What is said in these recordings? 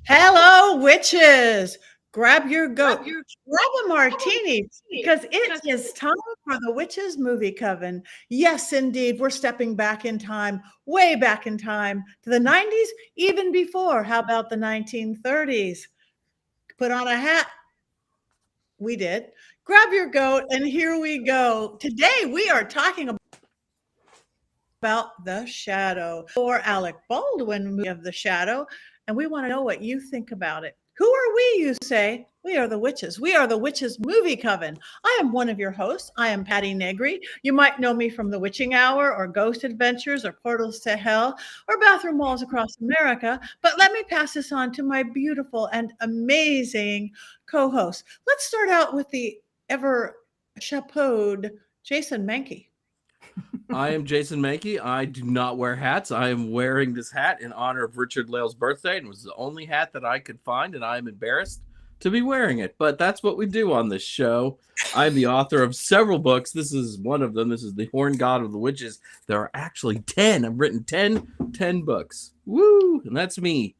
Hello, witches. Grab your goat, grab a martini, because it is time for the Witches Movie Coven. Yes, indeed, we're stepping back in time, way back in time to the 90s, even before. How about the 1930s? Put on a hat. We did. Grab your goat, and here we go. Today, we are talking about The Shadow, or Alec Baldwin movie of The Shadow, and we want to know what you think about it. Who are we, you say? We are the witches. We are the Witches Movie Coven. I am one of your hosts. I am Patti Negri. You might know me from The Witching Hour or Ghost Adventures or Portals to Hell or Bathroom Walls Across America. But let me pass this on to my beautiful and amazing co-host. Let's start out with the ever chapeaued Jason Mankey. I am Jason Mankey. I do not wear hats. I am wearing this hat in honor of Richard-Lael's birthday, and it was the only hat that I could find, and I am embarrassed to be wearing it. But that's what we do on this show. I'm the author of several books. This is one of them. This is The Horn God of the Witches. There are actually 10. I've written 10 books. Woo! And that's me.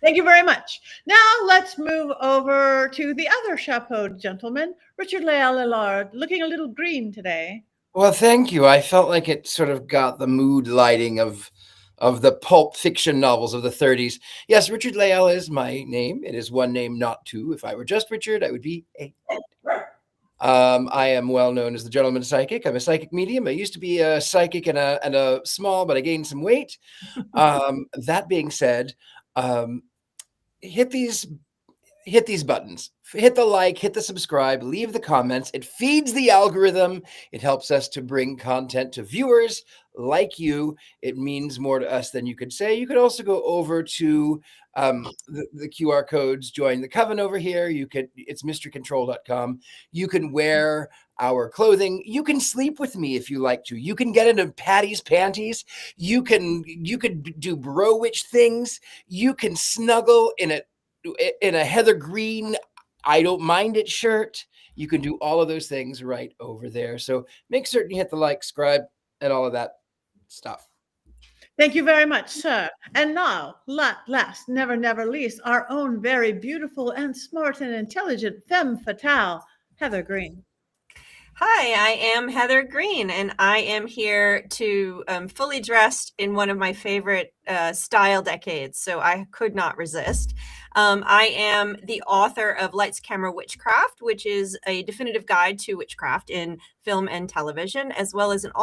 Thank you very much. Now let's move over to the other chapeaued gentleman, Richard-Lael Lillard, looking a little green today. Well, thank you. I felt like it sort of got the mood lighting of the pulp fiction novels of the 30s. Yes, Richard-Lael is my name. It is one name, not two. If I were just Richard, I would be a. I am well known as the gentleman psychic. I'm a psychic medium. I used to be a psychic and a small, but I gained some weight. That being said, hit these buttons. Hit the like, hit the subscribe, leave the comments. It feeds the algorithm. It helps us to bring content to viewers like you. It means more to us than you could say. You could also go over to the QR codes, join the coven over here. It's mysterycontrol.com. You can wear our clothing. You can sleep with me if you like to. You can get into Patty's panties. You could do bro witch things. You can snuggle in a Heather Greene I don't mind it shirt. You can do all of those things right over there. So make certain you hit the like, subscribe, and all of that stuff. Thank you very much, sir. And now, last, never least, our own very beautiful and smart and intelligent femme fatale, Heather Greene. Hi, I am Heather Greene, and I am here to fully dressed in one of my favorite style decades, so I could not resist. I am the author of Lights, Camera, Witchcraft, which is a definitive guide to witchcraft in film and television, as well as an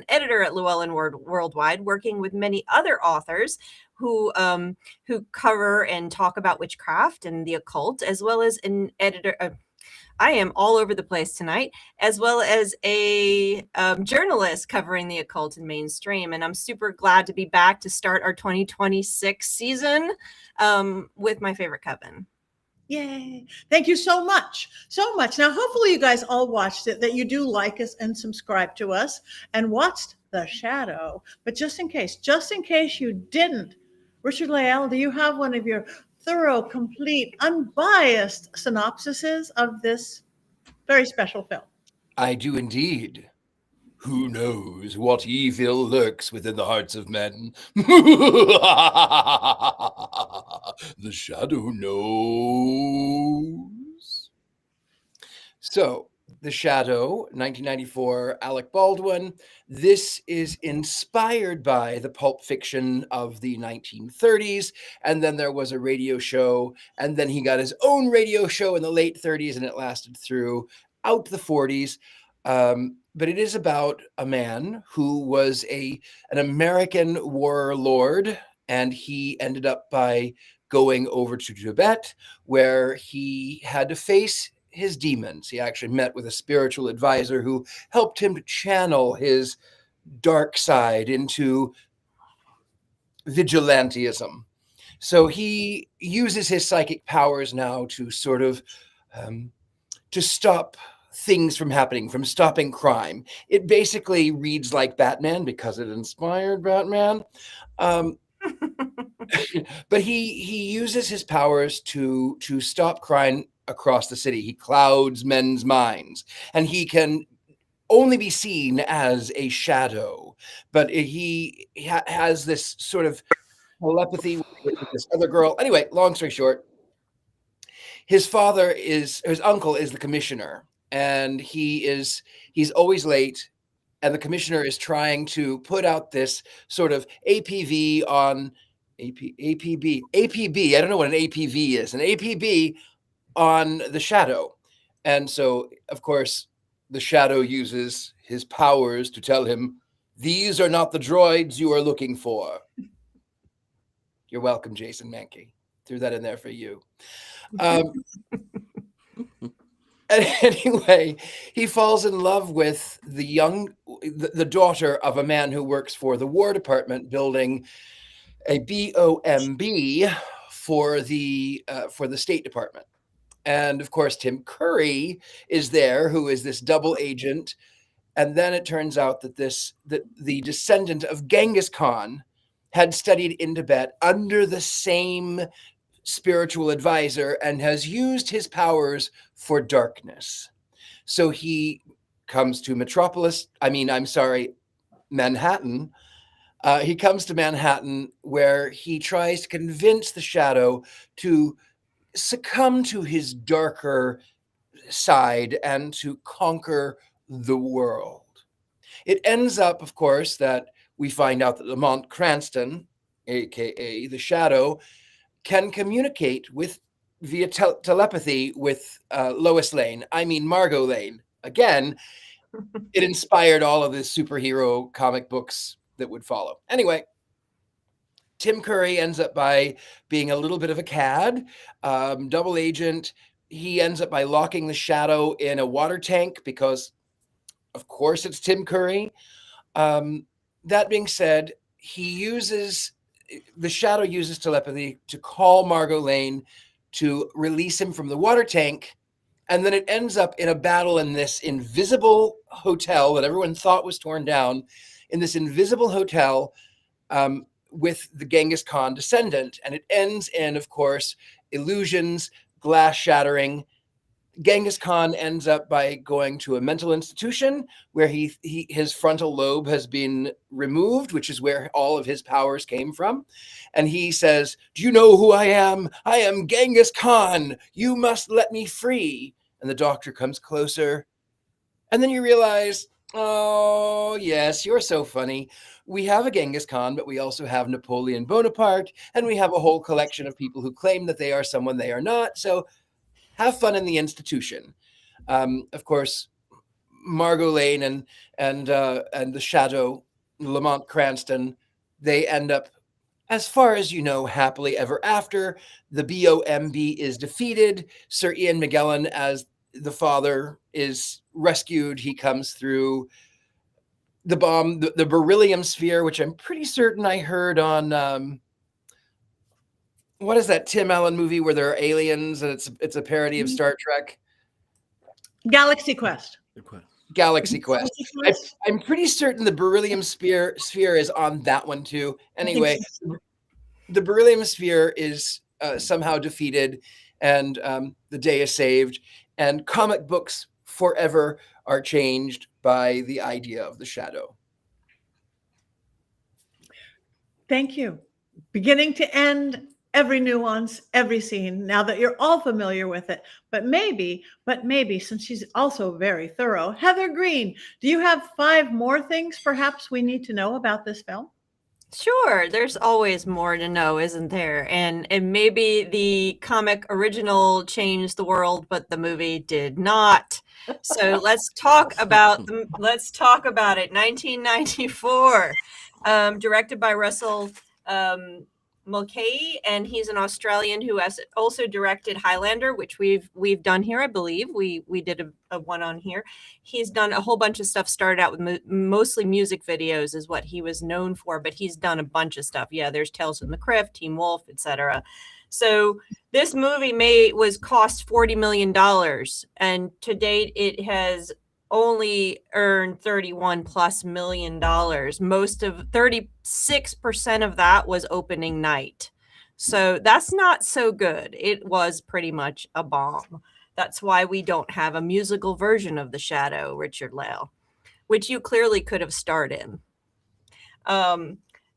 editor at Llewellyn Worldwide, working with many other authors who cover and talk about witchcraft and the occult, as well as an editor. I am all over the place tonight, as well as a journalist covering the occult and mainstream. And I'm super glad to be back to start our 2026 season with my favorite coven. Yay. Thank you so much. So much. Now, hopefully you guys all watched it, that you do like us and subscribe to us and watched The Shadow. But just in case you didn't, Richard-Lael, do you have one of your thorough, complete, unbiased synopsises of this very special film? I do indeed. Who knows what evil lurks within the hearts of men? The shadow knows. So, The Shadow, 1994, Alec Baldwin. This is inspired by the pulp fiction of the 1930s. And then there was a radio show. And then he got his own radio show in the late 30s, and it lasted throughout the 40s. But it is about a man who was an American warlord, and he ended up by going over to Tibet, where he had to face his demons. He actually met with a spiritual advisor who helped him to channel his dark side into vigilantism. So he uses his psychic powers now to sort of to stop things from happening, from stopping crime. It basically reads like Batman because it inspired Batman. But he uses his powers to stop crime across the city. He clouds men's minds, and he can only be seen as a shadow. But he has this sort of telepathy with this other girl. Anyway, long story short, his uncle is the commissioner, and he's always late. And the commissioner is trying to put out this sort of APB. I don't know what an APB is. An APB on the Shadow. And so, of course, the Shadow uses his powers to tell him, these are not the droids you are looking for. You're welcome, Jason Mankey. Threw that in there for you. Anyway, he falls in love with the daughter of a man who works for the War Department, building a BOMB for the State Department. And of course, Tim Curry is there, who is this double agent. And then it turns out that the descendant of Genghis Khan had studied in Tibet under the same spiritual advisor and has used his powers for darkness. So he comes to Manhattan. He comes to Manhattan, where he tries to convince the Shadow to succumb to his darker side and to conquer the world. It ends up, of course, that we find out that Lamont Cranston, aka the Shadow, can communicate via telepathy with Lois Lane. I mean Margot Lane. Again, it inspired all of the superhero comic books that would follow. Anyway, Tim Curry ends up by being a little bit of a cad, double agent. He ends up by locking the Shadow in a water tank because, of course, it's Tim Curry. That being said, the Shadow uses telepathy to call Margot Lane to release him from the water tank. And then it ends up in a battle in this invisible hotel that everyone thought was torn down, in this invisible hotel with the Genghis Khan descendant. And it ends in, of course, illusions, glass shattering. Genghis Khan ends up by going to a mental institution where his frontal lobe has been removed, which is where all of his powers came from. And he says, do you know who I am? I am Genghis Khan. You must let me free. And the doctor comes closer. And then you realize, oh, yes, you're so funny. We have a Genghis Khan, but we also have Napoleon Bonaparte. And we have a whole collection of people who claim that they are someone they are not. So have fun in the institution. Of course, Margot Lane and the Shadow, Lamont Cranston, they end up, as far as you know, happily ever after. The BOMB is defeated. Sir Ian McKellen, as the father, is rescued. He comes through the bomb, the beryllium sphere, which I'm pretty certain I heard on what is that Tim Allen movie where there are aliens and it's a parody of Star Trek? Galaxy Quest. Galaxy Quest. I'm pretty certain the beryllium sphere is on that one too. Anyway, the beryllium sphere is somehow defeated, and the day is saved, and comic books forever are changed by the idea of the Shadow. Thank you. Beginning to end, every nuance, every scene, now that you're all familiar with it. But maybe, since she's also very thorough, Heather Greene, do you have 5 more things perhaps we need to know about this film? Sure, there's always more to know, isn't there? And maybe the comic original changed the world, but the movie did not. So let's talk about it. 1994, directed by Russell Mulcahy, and he's an Australian who has also directed Highlander, which we've done here, I believe. We did a one on here. He's done a whole bunch of stuff. Started out with mostly music videos is what he was known for, but he's done a bunch of stuff. Yeah, there's Tales from the Crypt, Teen Wolf, etc. So this movie was cost $40 million, and to date it has only earned $31+ million. Most of 36% of that was opening night. So that's not so good. It was pretty much a bomb. That's why we don't have a musical version of The Shadow, Richard-Lael, which you clearly could have starred in.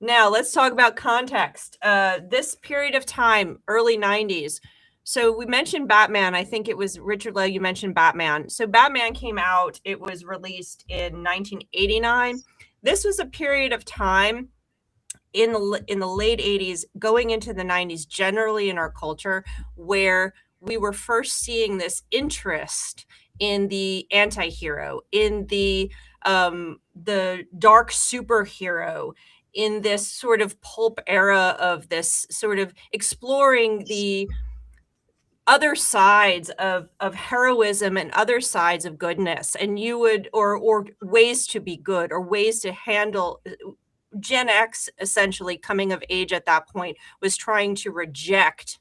Now let's talk about context. This period of time, early 90s. So we mentioned Batman. I think it was Richard-Lael, you mentioned Batman. So Batman came out, it was released in 1989. This was a period of time in the late 80s, going into the 90s, generally in our culture, where we were first seeing this interest in the anti-hero, in the dark superhero, in this sort of pulp era of this sort of exploring the other sides of heroism and other sides of goodness, and you would or ways to be good, or ways to handle. Gen X, essentially coming of age at that point, was trying to reject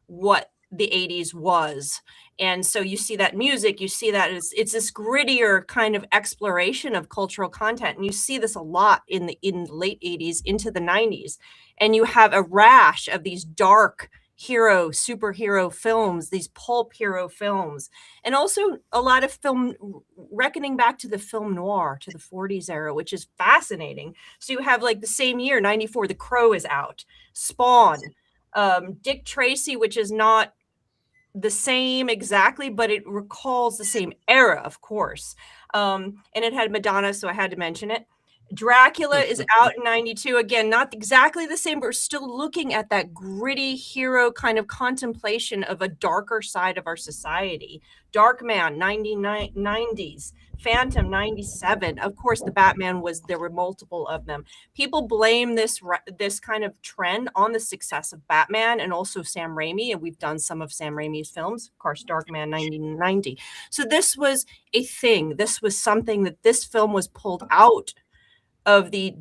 what the 80s was. And so you see that music, you see that it's this grittier kind of exploration of cultural content. And you see this a lot in the late 80s into the 90s. And you have a rash of these dark superhero films, these pulp hero films, and also a lot of film reckoning back to the film noir, to the 40s era, which is fascinating. So you have like the same year, 94, The Crow is out, Spawn, Dick Tracy, which is not the same exactly, but it recalls the same era, of course. And it had Madonna, so I had to mention it. Dracula is out in 92. Again, not exactly the same, but we're still looking at that gritty hero kind of contemplation of a darker side of our society. Darkman, 90s. Phantom, 97. Of course, the Batman there were multiple of them. People blame this kind of trend on the success of Batman and also Sam Raimi, and we've done some of Sam Raimi's films, of course, Darkman, 1990. So this was a thing. This was something that this film was pulled out of the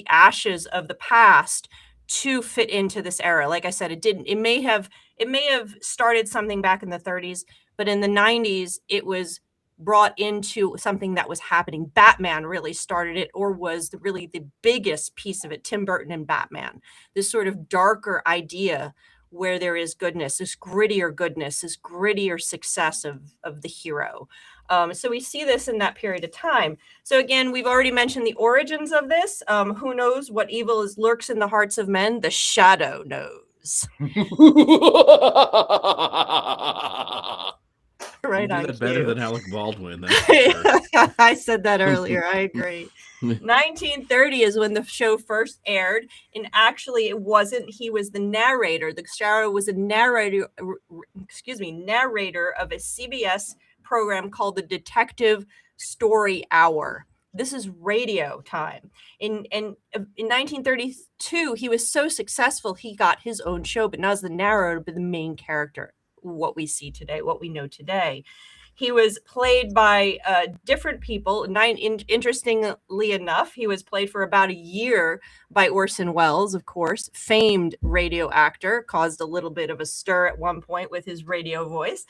ashes of the past to fit into this era. Like I said, it may have started something back in the 30s, but in the 90s it was brought into something that was happening. Batman really started it, or was really the biggest piece of it. Tim Burton and Batman, this sort of darker idea where there is goodness, this grittier success of the hero. So we see this in that period of time. So again, we've already mentioned the origins of this. Who knows what evil lurks in the hearts of men? The shadow knows. Right on. You do that better than Alec Baldwin. I said that earlier. I agree. 1930 is when the show first aired, and actually it wasn't. He was the narrator. The Shadow was a narrator of a CBS program called the Detective Story Hour. This is radio time. In 1932, he was so successful, he got his own show, but not as the narrator, but the main character. What we see today, what we know today. He was played by different people. Interestingly enough, he was played for about a year by Orson Welles, of course, famed radio actor, caused a little bit of a stir at one point with his radio voice,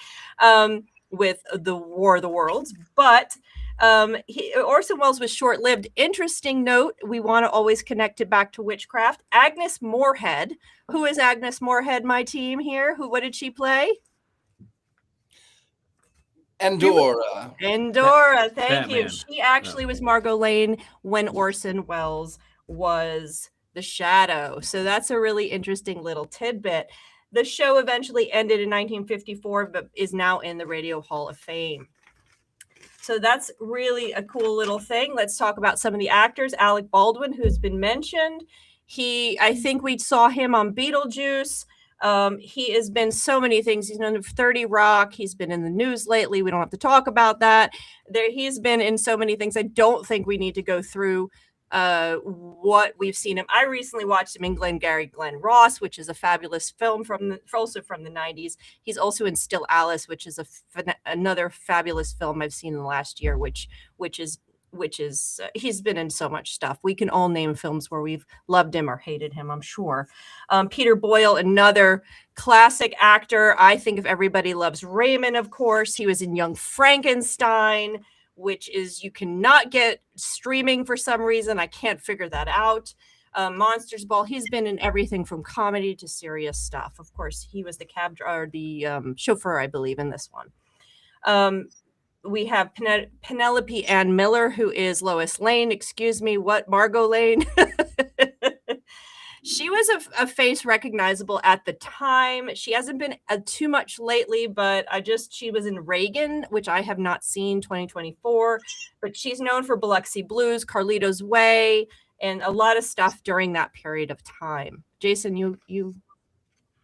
with the War of the Worlds. But Orson Welles was short-lived. Interesting note, we want to always connect it back to witchcraft. Agnes Moorehead. Who is Agnes Moorehead, my team here? What did she play? Endora. Thank Batman. you. She actually was Margot Lane when Orson Welles was the Shadow. So that's a really interesting little tidbit. The show eventually ended in 1954, but is now in the Radio Hall of Fame. So that's really a cool little thing. Let's talk about some of the actors. Alec Baldwin, who's been mentioned. I think we saw him on Beetlejuice. He has been so many things. He's done 30 Rock. He's been in the news lately. We don't have to talk about that. He's been in so many things. I don't think we need to go through what we've seen him. I recently watched him in Glengarry Glen Ross, which is a fabulous film also from the 90s. He's also in Still Alice, which is another fabulous film I've seen in the last year, which is he's been in so much stuff. We can all name films where we've loved him or hated him, I'm sure. Peter Boyle, another classic actor. I think if Everybody Loves Raymond, of course. He was in Young Frankenstein, which is you cannot get streaming for some reason. I can't figure that out. Monsters Ball. He's been in everything from comedy to serious stuff. Of course, he was the chauffeur, I believe, in this one. We have Penelope Ann Miller, who is Lois Lane. Excuse me, what? Margot Lane? She was a face recognizable at the time. She hasn't been too much lately, but she was in Reagan, which I have not seen, 2024. But she's known for Biloxi Blues, Carlito's Way, and a lot of stuff during that period of time. Jason, you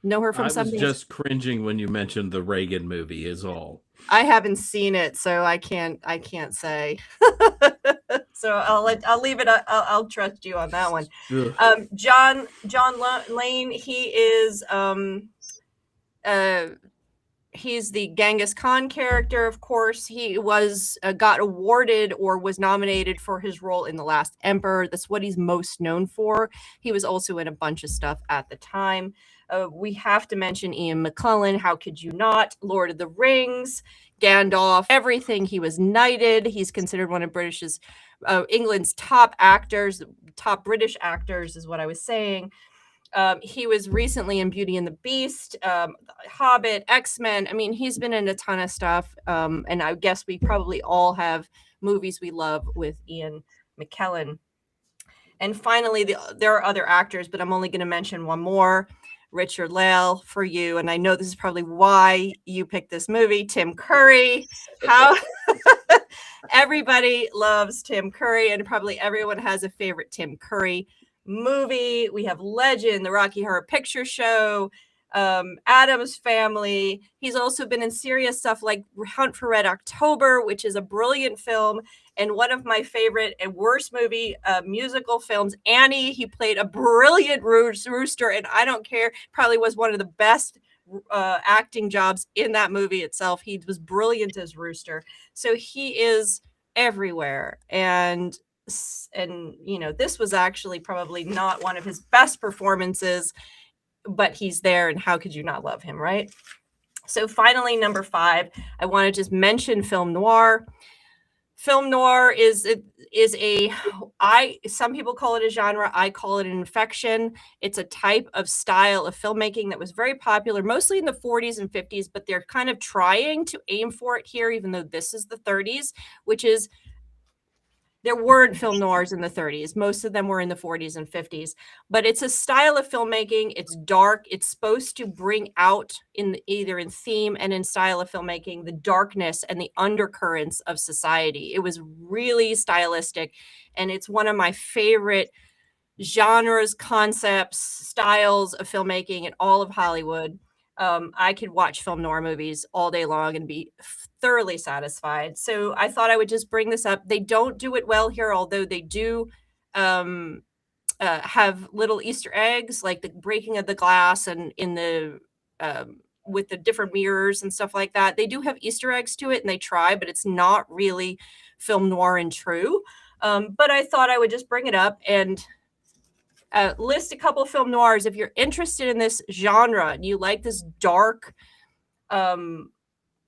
know her from something? I was just cringing when you mentioned the Reagan movie is all. I haven't seen it, so I can't say. So I'll leave it. I'll trust you on that one. Jone Lone. He is he's the Genghis Khan character. Of course, he was got awarded or was nominated for his role in The Last Emperor. That's what he's most known for. He was also in a bunch of stuff at the time. We have to mention Ian McKellen. How could you not? Lord of the Rings, Gandalf, everything. He was knighted. He's considered one of England's top actors, top British actors is what I was saying. He was recently in Beauty and the Beast, Hobbit, X-Men. I mean, he's been in a ton of stuff. And I guess we probably all have movies we love with Ian McKellen. And finally, there are other actors, but I'm only going to mention one more. Richard-Lael for you, and I know this is probably why you picked this movie. Tim Curry. How everybody loves Tim Curry, and probably everyone has a favorite Tim Curry movie. We have Legend, The Rocky Horror Picture Show, Addams Family. He's also been in serious stuff like Hunt for Red October, which is a brilliant film, and one of my favorite and worst musical films, Annie. He played a brilliant rooster, and I don't care, probably was one of the best acting jobs in that movie itself. He was brilliant as Rooster. So he is everywhere. And you know, this was actually probably not one of his best performances, but he's there, and how could you not love him, right? So finally, number 5, I want to just mention film noir. Film noir some people call it a genre. I call it an infection. It's a type of style of filmmaking that was very popular, mostly in the 40s and 50s, but they're kind of trying to aim for it here, even though this is the 30s, which is, there weren't film noirs in the 30s. Most of them were in the 40s and 50s. But it's a style of filmmaking. It's dark. It's supposed to bring out, either in theme and in style of filmmaking, the darkness and the undercurrents of society. It was really stylistic. And it's one of my favorite genres, concepts, styles of filmmaking in all of Hollywood. I could watch film noir movies all day long and be thoroughly satisfied. So I thought I would just bring this up. They don't do it well here, although they do have little Easter eggs, like the breaking of the glass and in the with the different mirrors and stuff like that. They do have Easter eggs to it, and they try, but it's not really film noir and true. But I thought I would just bring it up and list a couple of film noirs. If you're interested in this genre and you like this dark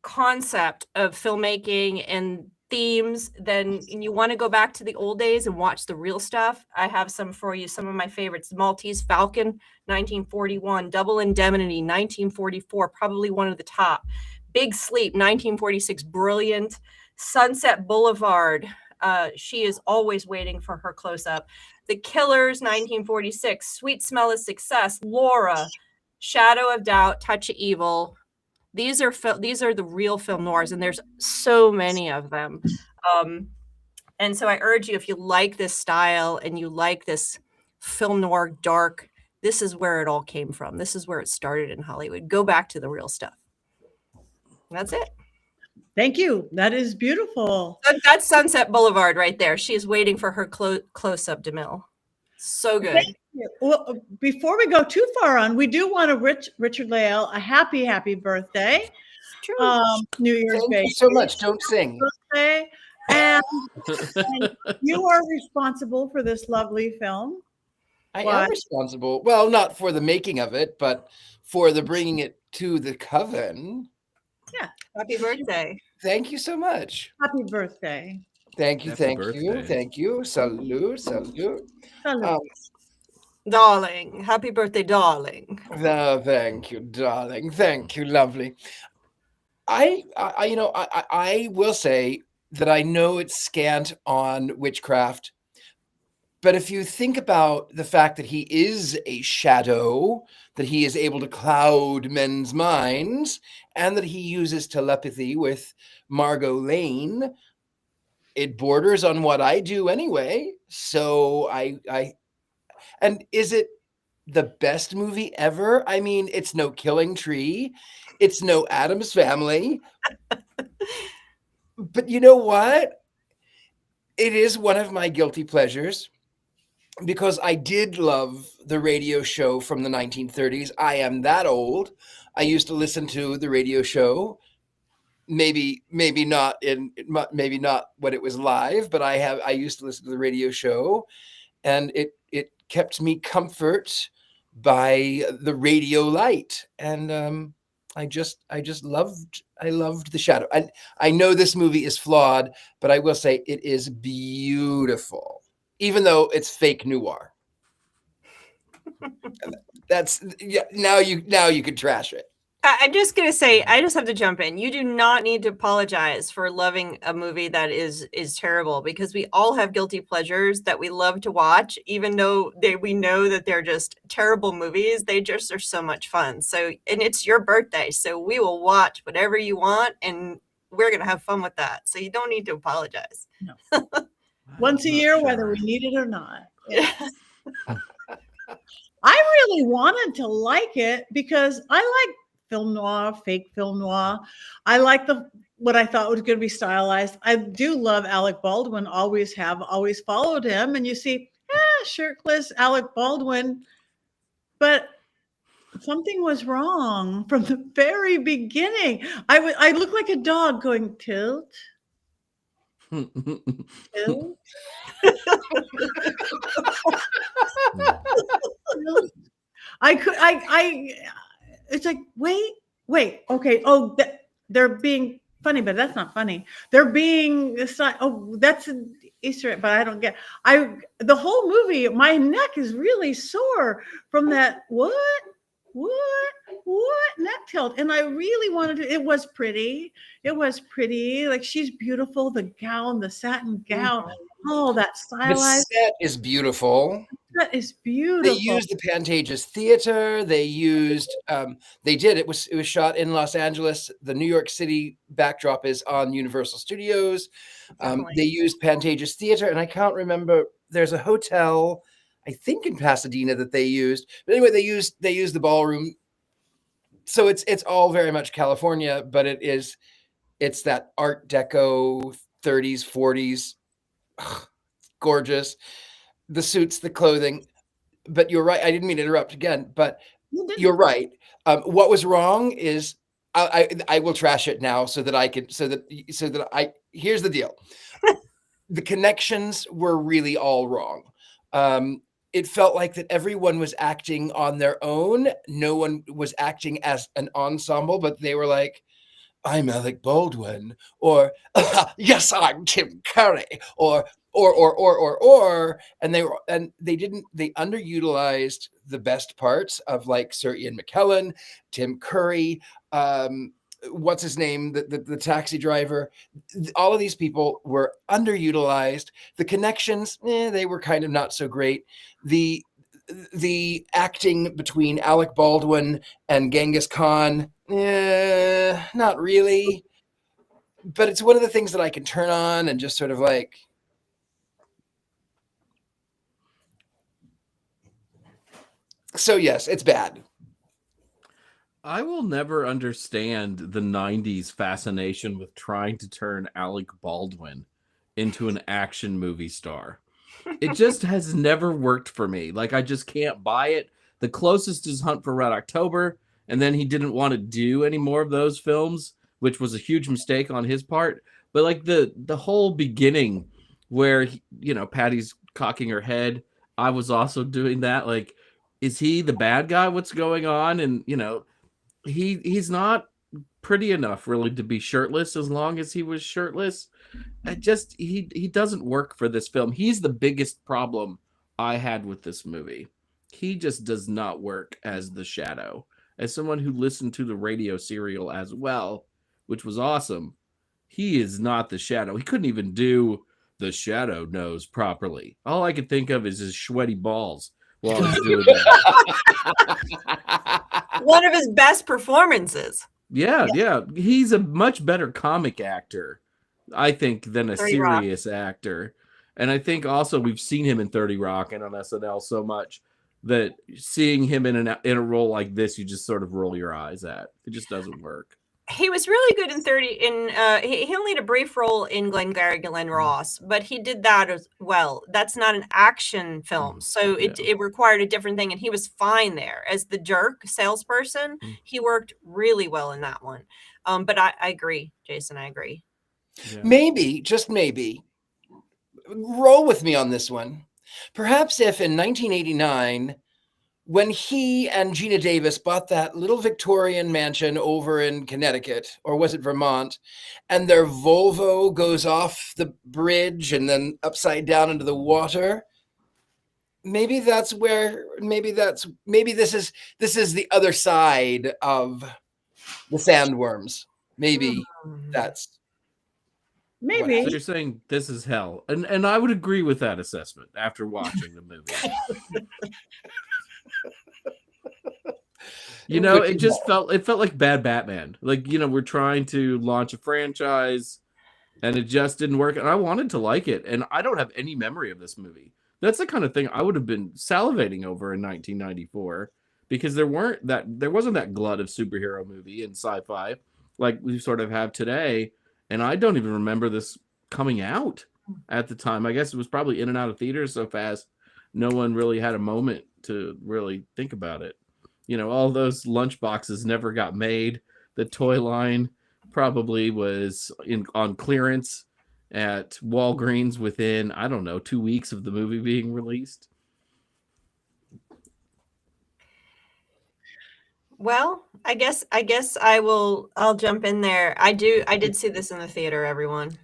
concept of filmmaking and themes, then you want to go back to the old days and watch the real stuff. I have some for you. Some of my favorites: Maltese Falcon, 1941, Double Indemnity, 1944, probably one of the top. Big Sleep, 1946, brilliant. Sunset Boulevard, she is always waiting for her close-up. The Killers, 1946, Sweet Smell of Success, Laura, Shadow of Doubt, Touch of Evil. These are the real film noirs, and there's so many of them. And so I urge you, if you like this style and you like this film noir dark, this is where it all came from. This is where it started in Hollywood. Go back to the real stuff. That's it. Thank you. That is beautiful. That's Sunset Boulevard right there. She's waiting for her close-up, DeMille. So good. Thank you. Well, before we go too far on, we do want to Richard-Lael a happy birthday. True. New Year's Day. Thank you so much. Don't sing. Birthday. And you are responsible for this lovely film. I am responsible. Well, not for the making of it, but for the bringing it to the coven. Yeah. Happy birthday. Thank you so much. Happy birthday. Thank you. Happy Thank birthday. you. Thank you. Salute. Salute. Darling. Happy birthday, darling. Thank you, darling. Thank you, lovely. I will say that I know it's scant on witchcraft, But if you think about the fact that he is a shadow, that he is able to cloud men's minds, and that he uses telepathy with Margot Lane, it borders on what I do anyway. So and is it the best movie ever? I mean, it's no Killing Tree, it's no Addams Family. But you know what? It is one of my guilty pleasures because I did love the radio show from the 1930s. I am that old. I used to listen to the radio show. Maybe not when it was live, but I used to listen to the radio show, and it kept me comfort by the radio light. And I loved The Shadow. And I know this movie is flawed, but I will say it is beautiful, even though it's fake noir. That's now you could trash it. I'm just going to say, I just have to jump in. You do not need to apologize for loving a movie that is terrible, because we all have guilty pleasures that we love to watch, even though we know that they're just terrible movies. They just are so much fun. So, and it's your birthday, so we will watch whatever you want, and we're going to have fun with that. So you don't need to apologize. No. Once a year, whether we need it or not. Yes. I really wanted to like it because I like film noir, fake film noir. I like what I thought was going to be stylized. I do love Alec Baldwin, always followed him. And you see, shirtless Alec Baldwin. But something was wrong from the very beginning. I looked like a dog going, tilt. Tilt. It's like, wait, okay. Oh, they're being funny, but that's not funny. They're being, that's an Easter egg, but I don't get, the whole movie, my neck is really sore from that, what neck tilt. And I really wanted to, it was pretty. Like, she's beautiful. The gown, the satin gown, oh, that stylized. The set is beautiful. That is beautiful. They used the Pantages Theater. They used, it was shot in Los Angeles. The New York City backdrop is on Universal Studios. They used Pantages Theater, and I can't remember, there's a hotel, I think in Pasadena, that they used. But anyway, they used the ballroom. So it's all very much California, but it's that Art Deco 30s, 40s, gorgeous. The suits, the clothing. But you're right. I didn't mean to interrupt again, but you're right. What was wrong is I will trash it now so that here's the deal. The connections were really all wrong. It felt like that everyone was acting on their own. No one was acting as an ensemble, but they were like, I'm Alec Baldwin, or yes, I'm Tim Curry, or and they underutilized the best parts of, like, Sir Ian McKellen, Tim Curry, what's his name, the taxi driver. All of these people were underutilized. The connections, they were kind of not so great. The acting between Alec Baldwin and Genghis Khan, not really. But it's one of the things that I can turn on and just sort of like. So yes, it's bad. I will never understand the 90s fascination with trying to turn Alec Baldwin into an action movie star. It just has never worked for me. Like, I just can't buy it. The closest is Hunt for Red October, and then he didn't want to do any more of those films, which was a huge mistake on his part. But like the whole beginning where, Patty's cocking her head, I was also doing that. Like, is he the bad guy? What's going on? And, he's not pretty enough really to be shirtless as long as he was shirtless. He doesn't work for this film. He's the biggest problem I had with this movie. He just does not work as the Shadow. As someone who listened to the radio serial as well, which was awesome, he is not the Shadow. He couldn't even do the shadow knows properly. All I could think of is his sweaty balls while he's doing that. One of his best performances. Yeah. He's a much better comic actor, I think, than a 30 Rock. serious actor. And I think also we've seen him in 30 Rock and on SNL so much that seeing him in a role like this, you just sort of roll your eyes at. It just doesn't work. He was really good in 30. He only had a brief role in Glengarry Glen Ross, but he did that as well. That's not an action film, so it required a different thing, and he was fine there as the jerk salesperson. He worked really well in that one. But I agree, Jason. I agree. Yeah. Maybe, just maybe, roll with me on this one. Perhaps if in 1989, when he and Gina Davis bought that little Victorian mansion over in Connecticut, or was it Vermont, and their Volvo goes off the bridge and then upside down into the water, maybe this is the other side of the sandworms. Maybe that's Maybe. So you're saying this is hell. And I would agree with that assessment after watching the movie. It felt like bad Batman. Like, we're trying to launch a franchise and it just didn't work. And I wanted to like it. And I don't have any memory of this movie. That's the kind of thing I would have been salivating over in 1994 because there wasn't that glut of superhero movie and sci-fi like we sort of have today. And I don't even remember this coming out at the time. I guess it was probably in and out of theaters so fast, no one really had a moment to really think about it. All those lunch boxes never got made. The toy line probably was on clearance at Walgreens within, 2 weeks of the movie being released. Well, I guess I'll jump in there. I did see this in the theater, everyone.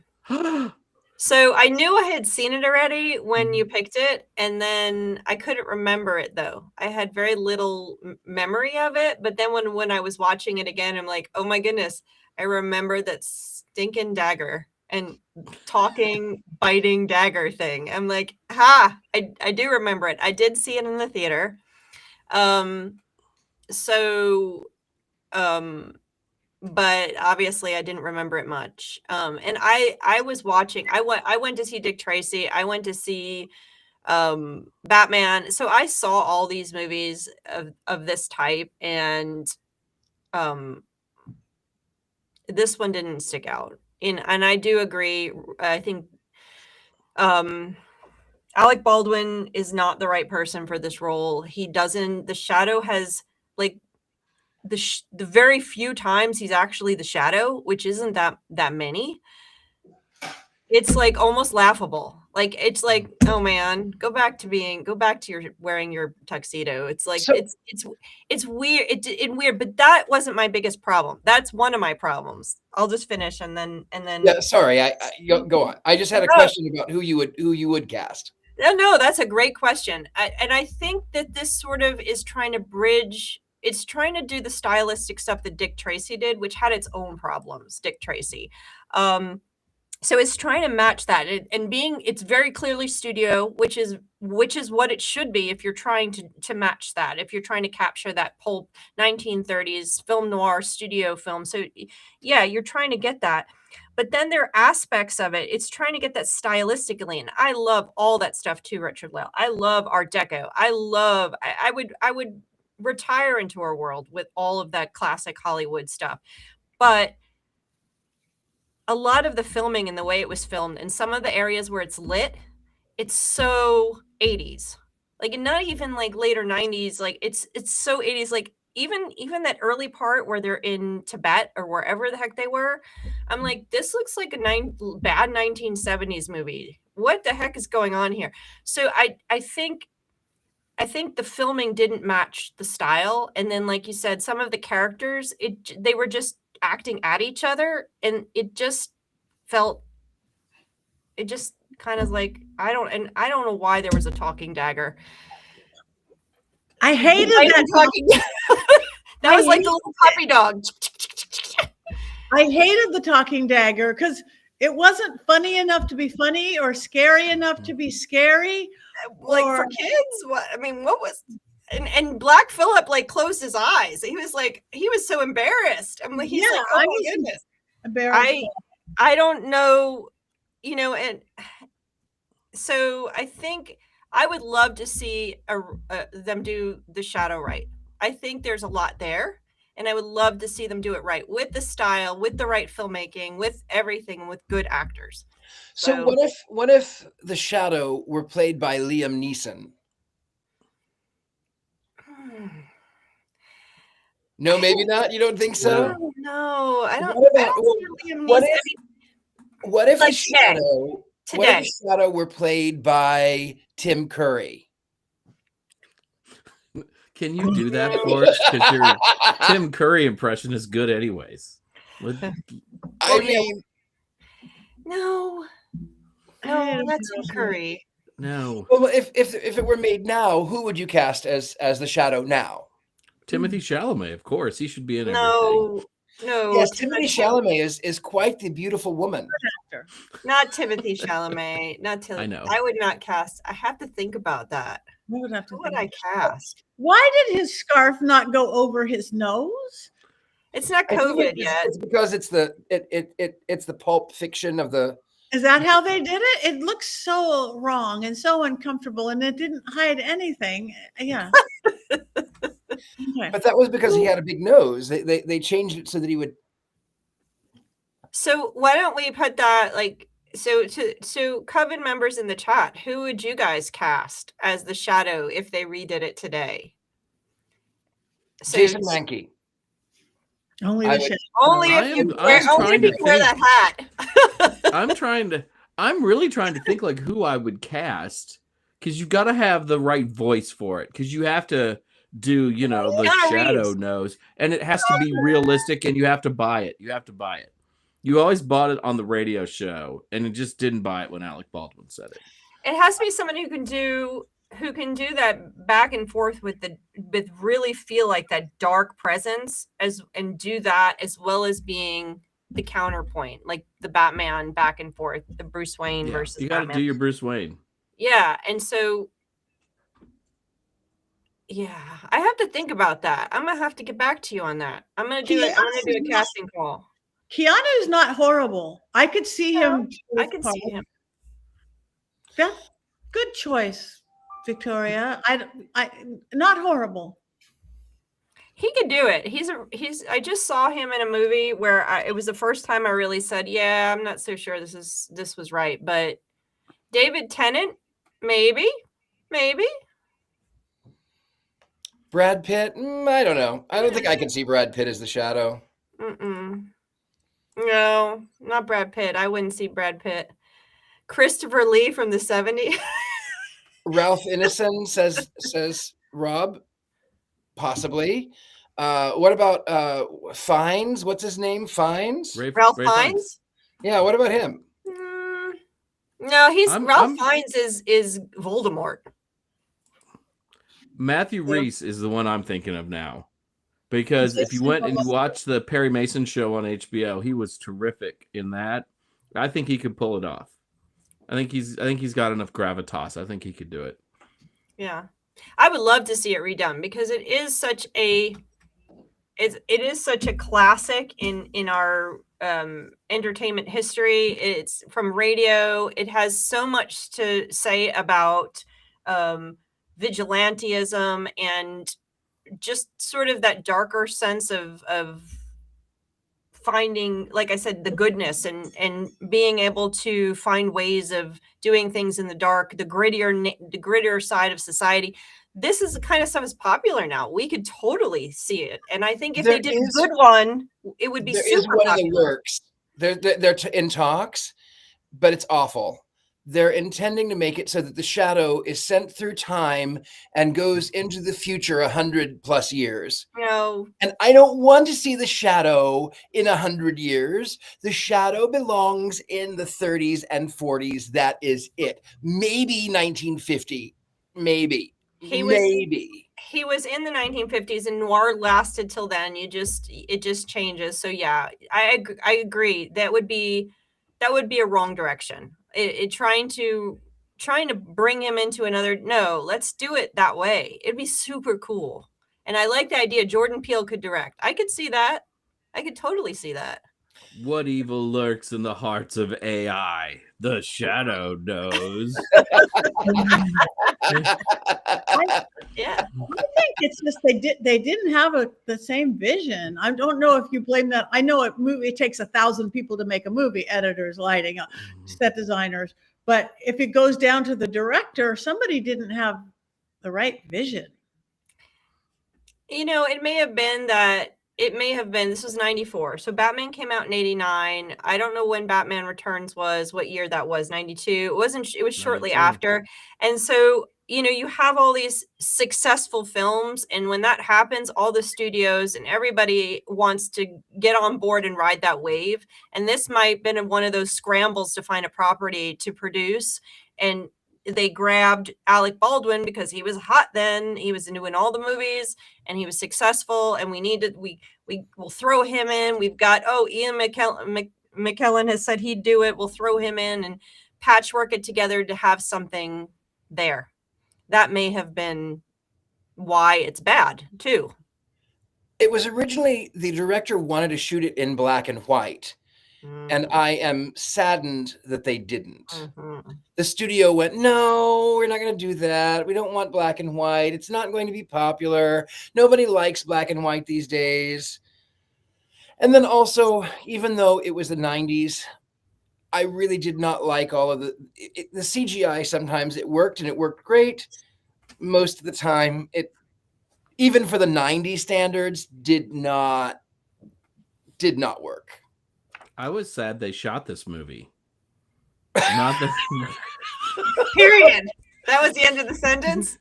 So I knew I had seen it already when you picked it, and then I couldn't remember it though. I had very little memory of it, but then when I was watching it again, I'm like, oh my goodness, I remember that stinking dagger and talking, biting dagger thing. I'm like, I do remember it. I did see it in the theater. But obviously I didn't remember it much. And I was watching, I went to see Dick Tracy. I went to see Batman. So I saw all these movies of this type, and this one didn't stick out. And I do agree. I think Alec Baldwin is not the right person for this role. The Shadow has like the very few times he's actually the Shadow, which isn't that many. It's like almost laughable. Like, it's like, oh man, go back to your wearing your tuxedo. It's like, it's weird. It's weird, but that wasn't my biggest problem. That's one of my problems. I'll just finish and then. Yeah, sorry. I go on. I just had a question about who you would cast. No, that's a great question. And I think that this sort of is trying to bridge. It's trying to do the stylistic stuff that Dick Tracy did, which had its own problems. Dick Tracy. So it's trying to match that, and it's very clearly studio, which is what it should be if you're trying to match that, if you're trying to capture that pulp 1930s film noir studio film. So yeah, you're trying to get that. But then there are aspects of it. It's trying to get that stylistically, and I love all that stuff too, Richard-Lael. I love Art Deco. I would retire into our world with all of that classic Hollywood stuff. But a lot of the filming and the way it was filmed, and some of the areas where it's lit, it's so 80s. Like, not even like later 90s. Like, it's so 80s. Like, even that early part where they're in Tibet or wherever the heck they were, I'm like, this looks like a bad 1970s movie. What the heck is going on here? So I think the filming didn't match the style. And then, like you said, some of the characters, they were just acting at each other, and it just kind of like, I don't know why there was a talking dagger. I hated that talking. That was like the little puppy dog. I hated the talking dagger because It wasn't funny enough to be funny or scary enough to be scary. Like Or- for kids, what was and Black Phillip like closed his eyes. He was so embarrassed. I'm like, he's Yeah, like, oh I my was goodness. embarrassed. I don't know, and so I think I would love to see them do the shadow right. I think there's a lot there, and I would love to see them do it right with the style, with the right filmmaking, with everything, with good actors. So what if the Shadow were played by Liam Neeson? No, maybe not. You don't think so? No, I don't. What about- I don't see Liam what Neeson. What if Like the Shadow? today. What if the Shadow were played by Tim Curry? Can you do that for us? Because your Tim Curry impression is good, anyways. I mean, No, that's Tim Curry. No, well, if it were made now, who would you cast as the Shadow now? Timothy Chalamet, of course. He should be in everything. No. Yes, Timothy Chalamet is quite the beautiful woman. Not Timothy Chalamet. Not Tilly. I know. I would not cast. I have to think about that. I would have to Who would think. I cast? Why did his scarf not go over his nose? It's not I think COVID it's yet. because it's the pulp fiction of the. Is that how they did it? It looks so wrong and so uncomfortable, and it didn't hide anything. Yeah. Okay. But that was because he had a big nose. They changed it so that he would. So why don't we put that so Coven members in the chat, who would you guys cast as the Shadow if they redid it today? So Jason Mankey. Only I the would- shit. only if you wear that hat. I'm really trying to think like who I would cast, because you've got to have the right voice for it, because you have to do the Keanu Shadow Reeves. nose, and it has to be realistic, and you have to buy it. You always bought it on the radio show, and it just didn't buy it when Alec Baldwin said it. It has to be someone who can do that back and forth with really feel like that dark presence and do that as well as being the counterpoint, like the Batman back and forth, the Bruce Wayne Yeah, versus you got to Batman. do your Bruce Wayne. Yeah, and so I have to think about that. I'm gonna have to get back to you on that. I'm gonna do a casting call. Keanu's not horrible. I could see him. I can see him. Yeah, good choice, Victoria. I not horrible. He could do it. I just saw him in a movie where it was the first time I really said, yeah, I'm not so sure this was right. But David Tennant, maybe. Brad Pitt? I don't know. I don't think I can see Brad Pitt as the Shadow. No, not Brad Pitt. I wouldn't see Brad Pitt. Christopher Lee from the 70s. Ralph Ineson says Rob, possibly. What about Fiennes? What's his name? Fiennes? Ralph Fiennes? Yeah, what about him? No, Ralph Fiennes is Voldemort. Matthew Rhys is the one I'm thinking of now, because if you went and you watched the Perry Mason show on HBO, he was terrific in that. I think he could pull it off. I think he's got enough gravitas. I think he could do it. Yeah, I would love to see it redone because it is such a classic in our entertainment history. It's from radio. It has so much to say about vigilantism and just sort of that darker sense of finding, like I said, the goodness and being able to find ways of doing things in the dark, the grittier side of society. This is the kind of stuff is popular now. We could totally see it, and I think if they did a good one, it would be super There is one popular. in the works. They're in talks, but it's awful. They're intending to make it so that the Shadow is sent through time and goes into the future 100+ years. No. And I don't want to see the Shadow in 100 years. The Shadow belongs in the 30s and 40s. That is it. Maybe 1950. Maybe. He was in the 1950s, and noir lasted till then. It just changes. So yeah, I agree. That would be that would be a wrong direction. Trying to bring him into another. No, let's do it that way. It'd be super cool. And I like the idea Jordan Peele could direct. I could see that. I could totally see that. What evil lurks in the hearts of AI? The shadow knows. Yeah. I think it's just they didn't have the same vision. I don't know if you blame that. I know it takes 1,000 people to make a movie, editors, lighting, set designers. But if it goes down to the director, somebody didn't have the right vision. You know, it may have been this was 94. So Batman came out in 89. I don't know when Batman Returns was, what year that was, 92. It was shortly 92. after. And so, you know, you have all these successful films. And when that happens, all the studios and everybody wants to get on board and ride that wave. And this might have been one of those scrambles to find a property to produce. And they grabbed Alec Baldwin because he was hot then. He was doing all the movies and he was successful. And we will throw him in. We've got, Ian McKellen has said he'd do it. We'll throw him in and patchwork it together to have something there. That may have been why it's bad too. It was originally, the director wanted to shoot it in black and white. And I am saddened that they didn't. Mm-hmm. The studio went, no, we're not going to do that. We don't want black and white. It's not going to be popular. Nobody likes black and white these days. And then also, even though it was the 90s, I really did not like all of the CGI. Sometimes it worked and it worked great. Most of the time, it, even for the 90s standards, did not work. I was sad they shot this movie. Not that. Period. That was the end of the sentence.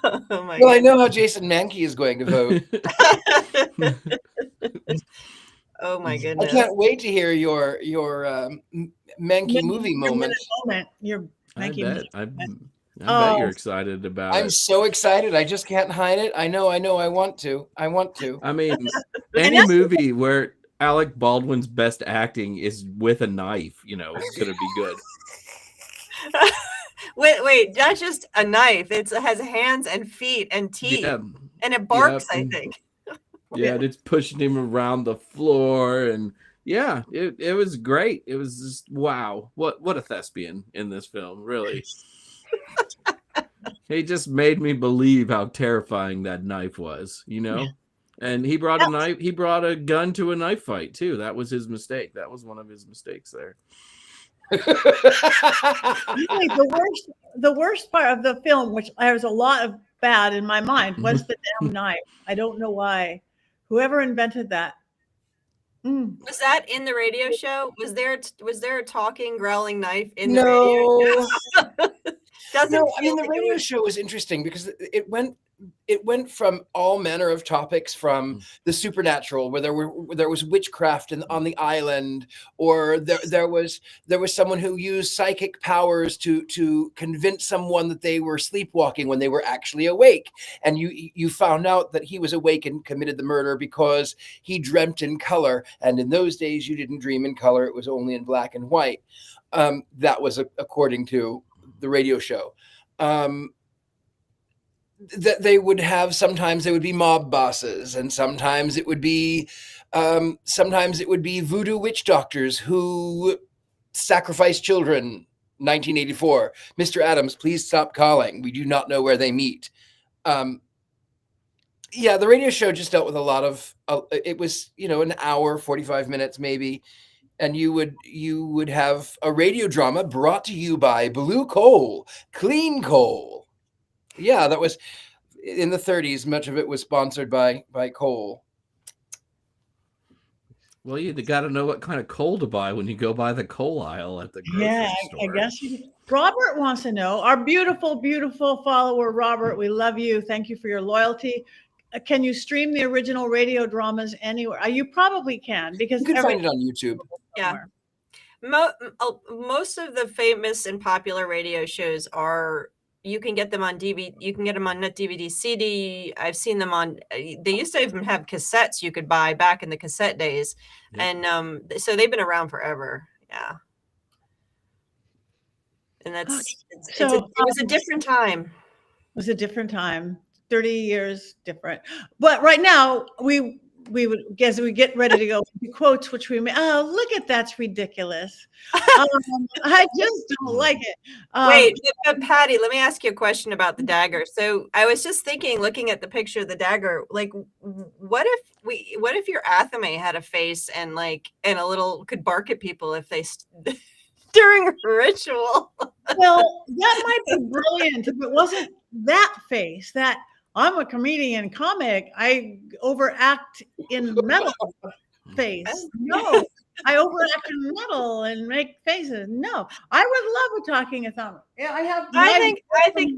Oh my Well, I know how Jason Mankey is going to vote. Oh my I goodness. can't wait to hear your Mankey movie moment. Your I Mankey bet. moment. I bet you're excited about I'm it. so excited. I just can't hide it. I know. I want to. I mean, any movie where Alec Baldwin's best acting is with a knife, you know, is going to be good. Wait, not just a knife. It has hands and feet and teeth. Yeah. And it barks, Yep. I think. Yeah, and it's pushing him around the floor, and yeah, it was great. It was just wow, what a thespian in this film, really. He just made me believe how terrifying that knife was, you know. And he brought a knife. He brought a gun to a knife fight too. That was his mistake. That was one of his mistakes there. Really, the worst part of the film, which there's a lot of bad in my mind, was the damn knife. I don't know why. Whoever invented that. Was that in the radio show? Was there a talking, growling knife in No. the radio show? No, I mean, the radio show was interesting because it went from all manner of topics, from the supernatural, where there was witchcraft on the island, or there was someone who used psychic powers to convince someone that they were sleepwalking when they were actually awake, and you found out that he was awake and committed the murder because he dreamt in color, and in those days you didn't dream in color; it was only in black and white. That was according to the radio show. That they would have, sometimes they would be mob bosses, and sometimes it would be voodoo witch doctors who sacrifice children. 1984, Mr. Adams, please stop calling. We do not know where they meet. Yeah, the radio show just dealt with a lot of. It was, an hour, 45 minutes maybe. And you would have a radio drama brought to you by Blue Coal, Clean Coal. Yeah, that was in the 30s. Much of it was sponsored by coal. Well, you got to know what kind of coal to buy when you go by the coal aisle at the grocery store. I guess Robert wants to know. Our beautiful, beautiful follower, Robert, we love you. Thank you for your loyalty. Can you stream the original radio dramas anywhere? You probably can, because you can find it on YouTube. Yeah. Most of the famous and popular radio shows are you can get them on DVD. You can get them on net DVD, CD. I've seen them on. They used to even have cassettes you could buy back in the cassette days, and so they've been around forever. Yeah, and it was a different time. It was a different time. 30 years different. But right now we would guess we get ready to go to quotes, which we may, oh, look at that's ridiculous. I just don't like it. Wait, but Patti, let me ask you a question about the dagger. So I was just thinking, looking at the picture of the dagger, like, what if your Athame had a face and a little could bark at people if they during a ritual? Well, that might be brilliant if it wasn't that face. That I'm a comedian comic. I overact in metal face. No, I overact in metal and make faces. No, I would love a talking Athame. Yeah, I think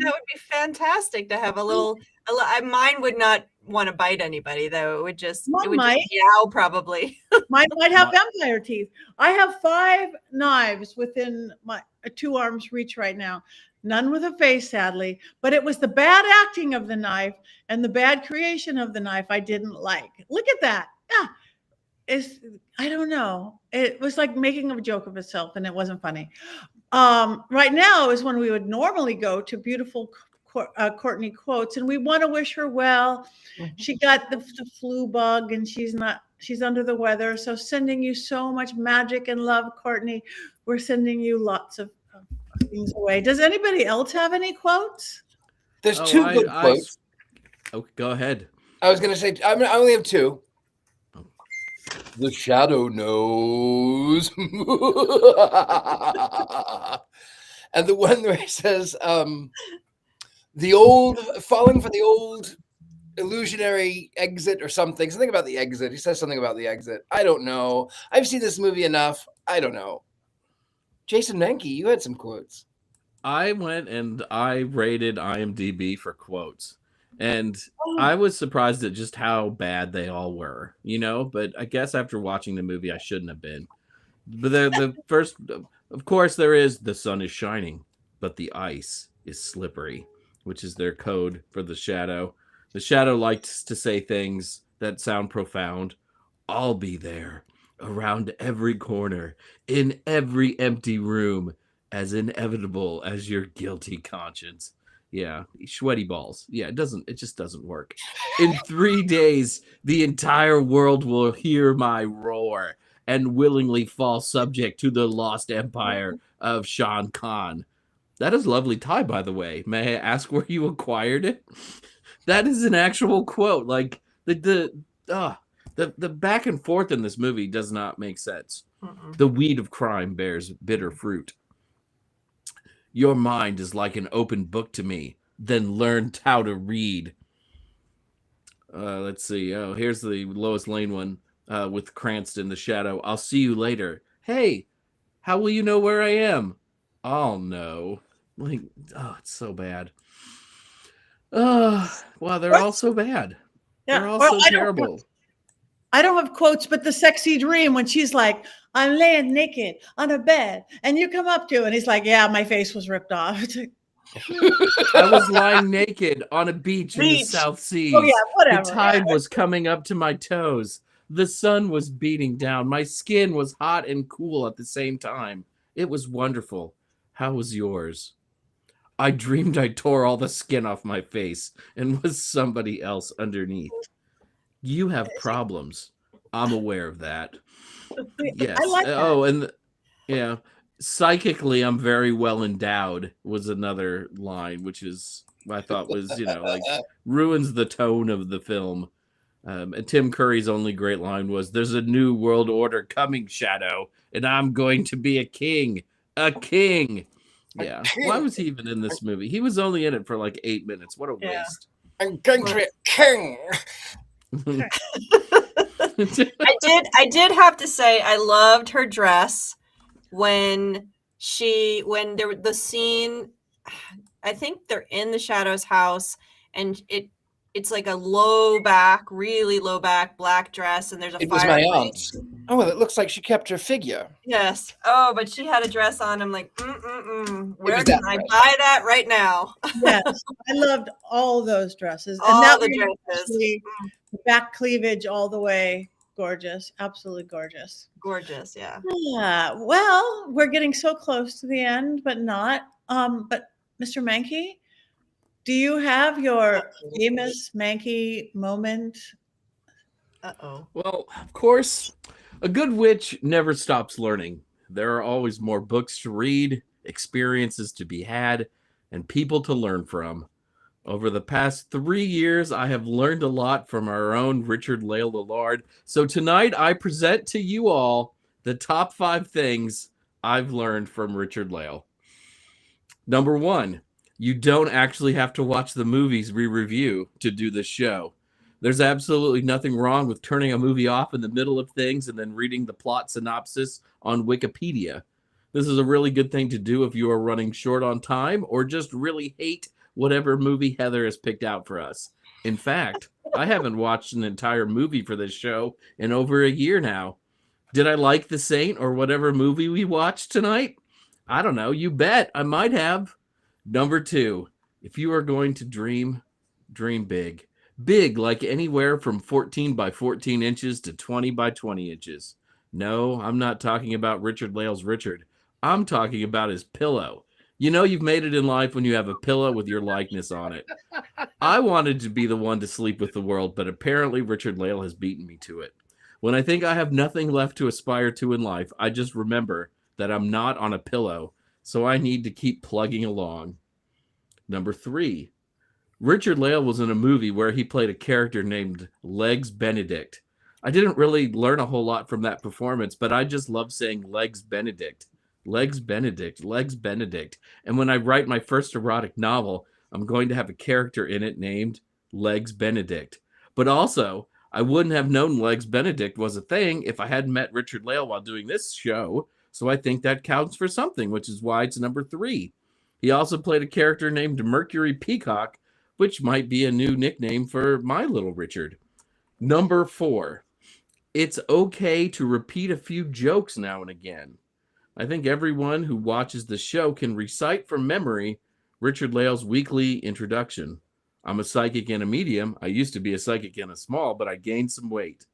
that would be fantastic to have a little. Mine would not want to bite anybody though. It would just meow probably. Mine might have vampire teeth. I have 5 knives within my 2 arms reach right now. None with a face, sadly, but it was the bad acting of the knife and the bad creation of the knife I didn't like. Look at that. Yeah. I don't know. It was like making a joke of itself and it wasn't funny. Right now is when we would normally go to beautiful Courtney quotes, and we want to wish her well. She got the flu bug and she's under the weather. So sending you so much magic and love, Courtney. We're sending you lots of things away. Does anybody else have any quotes? There's 2 good quotes. Okay, go ahead. I was going to say, I only have 2. The shadow knows. And the one where he says, falling for the old illusionary exit or something about the exit. He says something about the exit. I don't know. I've seen this movie enough. I don't know. Jason Mankey, you had some quotes. I went and I rated IMDb for quotes. And I was surprised at just how bad they all were, but I guess after watching the movie, I shouldn't have been. But the first, of course, there is the sun is shining, but the ice is slippery, which is their code for the shadow. The shadow likes to say things that sound profound. I'll be there, around every corner, in every empty room, as inevitable as your guilty conscience. Yeah, sweaty balls. Yeah, it just doesn't work. In 3 days, the entire world will hear my roar and willingly fall subject to the lost empire of Shan Khan. That is a lovely tie, by the way. May I ask where you acquired it? That is an actual quote. Like the back and forth in this movie does not make sense. The weed of crime bears bitter fruit. Your mind is like an open book to me. Then learn how to read. Let's see. Oh, here's the Lois Lane one with Cranston, the shadow. I'll see you later. Hey, how will you know where I am? I'll know. It's so bad. Wow, they're all so bad. Yeah. They're all so terrible. I don't have quotes, but the sexy dream when she's like, I'm laying naked on a bed and you come up to, and he's like, yeah, my face was ripped off. I was lying naked on a beach in the South Seas. Oh, yeah, whatever. The tide was coming up to my toes. The sun was beating down. My skin was hot and cool at the same time. It was wonderful. How was yours? I dreamed I tore all the skin off my face and was somebody else underneath. You have problems. I'm aware of that. Yes. I like that. Psychically, I'm very well endowed was another line, which is I thought was ruins the tone of the film. And Tim Curry's only great line was, "There's a new world order coming, Shadow, and I'm going to be a king, a king." Yeah. Why was he even in this movie? He was only in it for 8 minutes. What a waste. I'm going to be a king. I did have to say I loved her dress when the scene. I think they're in the Shadow's house and it's like a really low back black dress, and there's a fireplace. Oh, well, it looks like she kept her figure. Yes. Oh, but she had a dress on. I'm like, where was can that I dress. buy that right now? Yes, I loved all those dresses. All that the one, dresses. especially the back cleavage all the way. Gorgeous. Absolutely gorgeous. Gorgeous, yeah. Yeah. Well, we're getting so close to the end, but not. But Mr. Mankey, do you have your famous Mankey moment? Uh-oh. Well, of course, a good witch never stops learning. There are always more books to read, experiences to be had, and people to learn from. Over the past 3 years, I have learned a lot from our own Richard-Lael Lillard. So tonight, I present to you all the top 5 things I've learned from Richard-Lael. Number 1, you don't actually have to watch the movies we review to do this show. There's absolutely nothing wrong with turning a movie off in the middle of things and then reading the plot synopsis on Wikipedia. This is a really good thing to do if you are running short on time or just really hate whatever movie Heather has picked out for us. In fact, I haven't watched an entire movie for this show in over a year now. Did I like The Saint or whatever movie we watched tonight? I don't know. You bet. I might have. Number 2, if you are going to dream, dream big. Big, like anywhere from 14 by 14 inches to 20 by 20 inches. No, I'm not talking about Richard-Lael's Richard. I'm talking about his pillow. You know you've made it in life when you have a pillow with your likeness on it. I wanted to be the one to sleep with the world, but apparently Richard-Lael has beaten me to it. When I think I have nothing left to aspire to in life, I just remember that I'm not on a pillow, so I need to keep plugging along. Number 3, Richard-Lael was in a movie where he played a character named Legs Benedict. I didn't really learn a whole lot from that performance, but I just love saying Legs Benedict. Legs Benedict, Legs Benedict. And when I write my first erotic novel, I'm going to have a character in it named Legs Benedict. But also, I wouldn't have known Legs Benedict was a thing if I hadn't met Richard-Lael while doing this show, so I think that counts for something, which is why it's number 3. He also played a character named Mercury Peacock, which might be a new nickname for my little Richard. Number 4, it's okay to repeat a few jokes now and again. I think everyone who watches the show can recite from memory Richard-Lael's weekly introduction. I'm a psychic and a medium. I used to be a psychic and a small, but I gained some weight.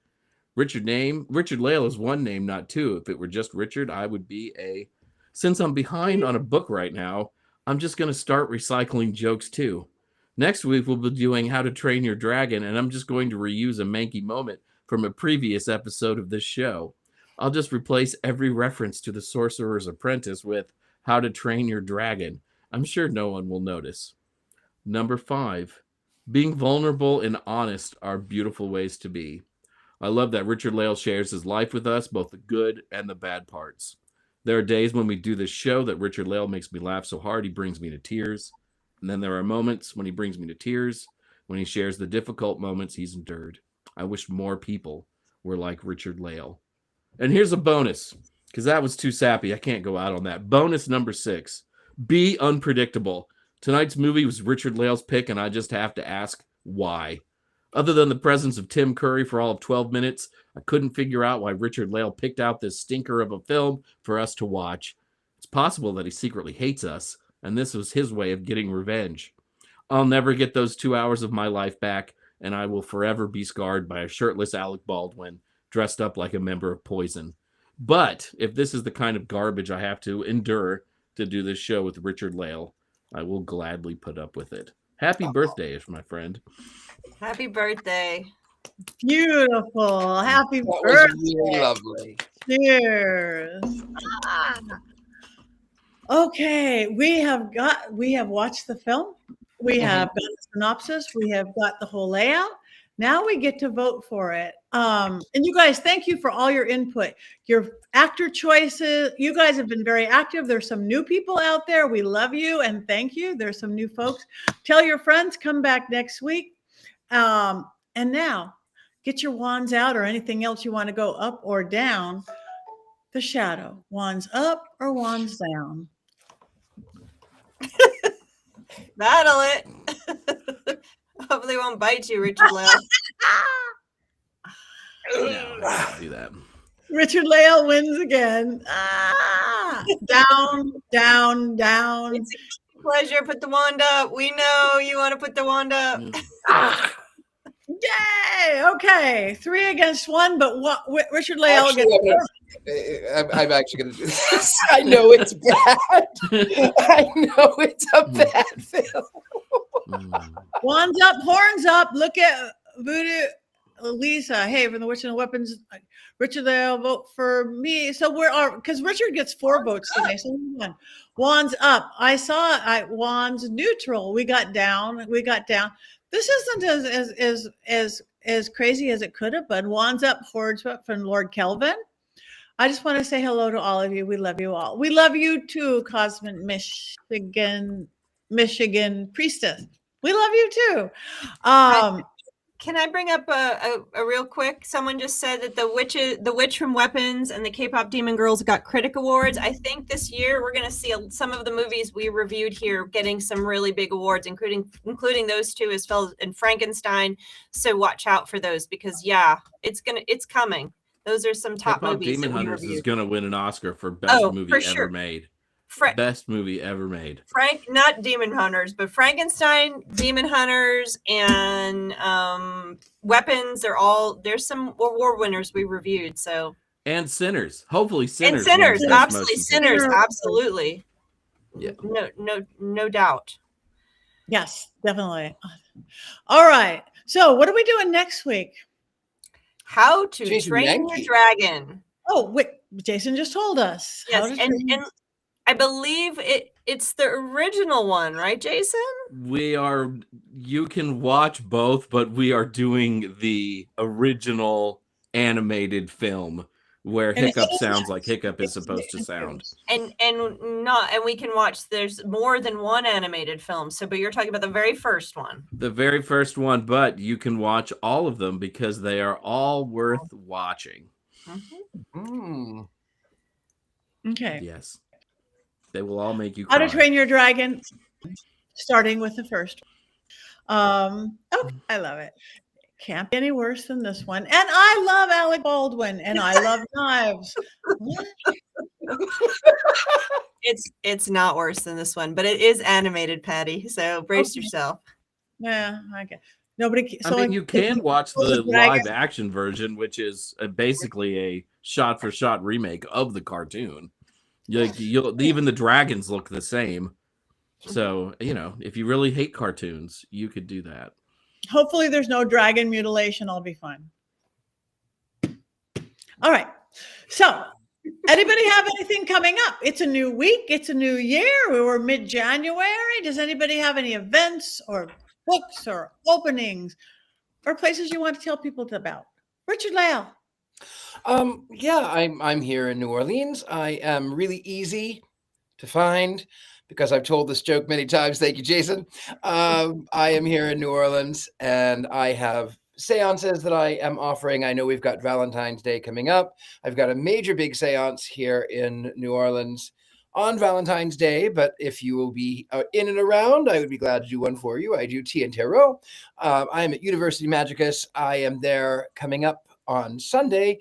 Richard-Lael is one name, not two. If it were just Richard, I would be a... Since I'm behind on a book right now, I'm just going to start recycling jokes too. Next week, we'll be doing How to Train Your Dragon, and I'm just going to reuse a Mankey moment from a previous episode of this show. I'll just replace every reference to the Sorcerer's Apprentice with How to Train Your Dragon. I'm sure no one will notice. Number 5, being vulnerable and honest are beautiful ways to be. I love that Richard-Lael shares his life with us, both the good and the bad parts. There are days when we do this show that Richard-Lael makes me laugh so hard he brings me to tears. And then there are moments when he brings me to tears, when he shares the difficult moments he's endured. I wish more people were like Richard-Lael. And here's a bonus, because that was too sappy. I can't go out on that. Bonus number 6, be unpredictable. Tonight's movie was Richard-Lael's pick, and I just have to ask why. Other than the presence of Tim Curry for all of 12 minutes, I couldn't figure out why Richard-Lael picked out this stinker of a film for us to watch. It's possible that he secretly hates us, and this was his way of getting revenge. I'll never get those 2 hours of my life back, and I will forever be scarred by a shirtless Alec Baldwin dressed up like a member of Poison. But if this is the kind of garbage I have to endure to do this show with Richard-Lael, I will gladly put up with it. Happy birthday, my friend. Happy birthday. Beautiful. Happy That birthday. was really lovely. Cheers. Ah. Okay, we have watched the film. We have got the synopsis. We have got the whole layout. Now we get to vote for it. And you guys, thank you for all your input. Your actor choices, you guys have been very active. There's some new people out there. We love you and thank you. There's some new folks. Tell your friends, come back next week. And now get your wands out or anything else you want to go up or down the shadow. Wands up or wands down? Battle it. Hopefully it won't bite you, Richard-Lael. No, I don't do that. Richard-Lael wins again. Ah, down. It's a pleasure. Put the wand up. We know you want to put the wand up. Ah, Yay! Okay, 3-1, but Richard-Lael actually, gets. I'm actually going to do this. I know it's bad. I know it's a bad film. Wands up, horns up. Look at Voodoo Lisa. Hey, from the Witch and the Weapons. Richard-Lael vote for me. So because Richard gets 4 votes today. So we won. Wands up. I saw wands neutral. We got down. This isn't as crazy as it could have been. Wands up, horns up from Lord Kelvin. I just want to say hello to all of you. We love you all. We love you too, Cosmic Michigan Priestess. We love you too. Can I bring up a real quick? Someone just said that the witch from Weapons and the K-pop Demon Girls got critic awards. I think this year we're going to see some of the movies we reviewed here getting some really big awards, including those 2 as well and Frankenstein. So watch out for those because it's coming. Those are some top K-pop movies. Demon Hunters is going to win an Oscar for best movie ever made. Best movie ever made. Not Demon Hunters, but Frankenstein, Demon Hunters, and Weapons. There's some award winners we reviewed. So and Sinners, hopefully Sinners. And Sinners, absolutely Sinners, absolutely. Yeah. No doubt. Yes, definitely. All right. So what are we doing next week? How to Train Your Dragon. Oh, wait, Jason just told us. Yes, and I believe it's the original one, right, Jason? You can watch both, but we are doing the original animated film where Hiccup sounds like Hiccup is supposed to sound. And we can watch, there's more than one animated film. But you're talking about the very first one. The very first one, but you can watch all of them because they are all worth watching. Mm-hmm. Okay. Yes. They will all make you cry. How to Train Your Dragon, starting with the first. I love it. Can't be any worse than this one. And I love Alec Baldwin, and I love knives. It's not worse than this one, but it is animated, Patti. So brace yourself. Yeah, okay. You can watch the live action version, which is basically a shot-for-shot remake of the cartoon. Even the dragons look the same. So, if you really hate cartoons, you could do that. Hopefully there's no dragon mutilation. I'll be fine. All right. So, anybody have anything coming up? It's a new week. It's a new year. We were mid-January. Does anybody have any events or books or openings or places you want to tell people about? Richard-Lael. I'm here in New Orleans. I am really easy to find because I've told this joke many times. Thank you, Jason. I am here in New Orleans and I have seances that I am offering. I know we've got Valentine's Day coming up. I've got a major big seance here in New Orleans on Valentine's Day, but if you will be in and around, I would be glad to do one for you. I do tea and tarot. I am at University Magicus. I am there coming up on Sunday.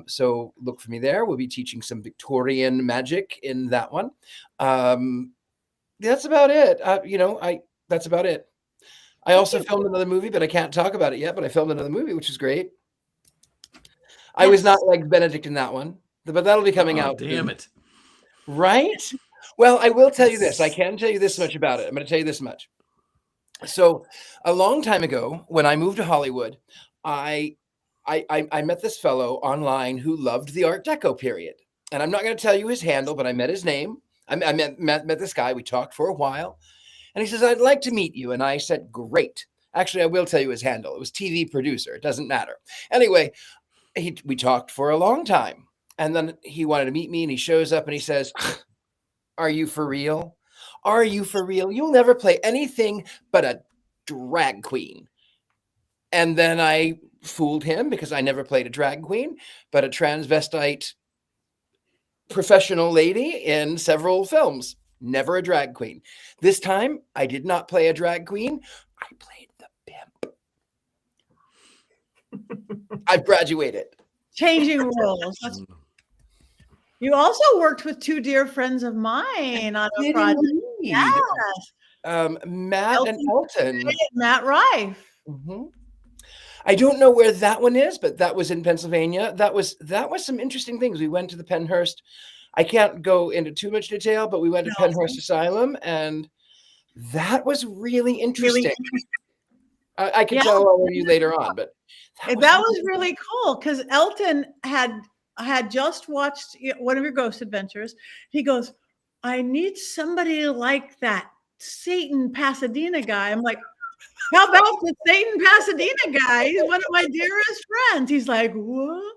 So look for me there. We'll be teaching some Victorian magic in that one. That's about it. That's about it. I also filmed another movie, but I can't talk about it yet, but I filmed another movie, which is great. I was not like Benedict in that one, but that'll be coming out. Damn it. Right? Well, I will tell you this. I can tell you this much about it. I'm going to tell you this much. So a long time ago, when I moved to Hollywood, I met this fellow online who loved the Art Deco period. And I'm not going to tell you his handle, but I met his name. I met this guy. We talked for a while. And he says, I'd like to meet you. And I said, great. Actually, I will tell you his handle. It was TV producer. It doesn't matter. Anyway, we talked for a long time. And then he wanted to meet me. And he shows up and he says, are you for real? Are you for real? You'll never play anything but a drag queen. And then I fooled him because I never played a drag queen, but a transvestite professional lady in several films. Never a drag queen. This time, I did not play a drag queen. I played the pimp. I've graduated. Changing rules. You also worked with two dear friends of mine on a project. Yes. Matt and Elton. Matt Rife. Mm-hmm. I don't know where that one is, but that was in Pennsylvania. That was some interesting things. We went to the Pennhurst. I can't go into too much detail, but we went to Pennhurst Asylum, and that was really interesting. I can tell all of you later on, but that was really cool because Elton had just watched one of your ghost adventures. He goes, I need somebody like that Satan Pasadena guy. I'm like, how about the Satan Pasadena guy? He's one of my dearest friends. He's like, what?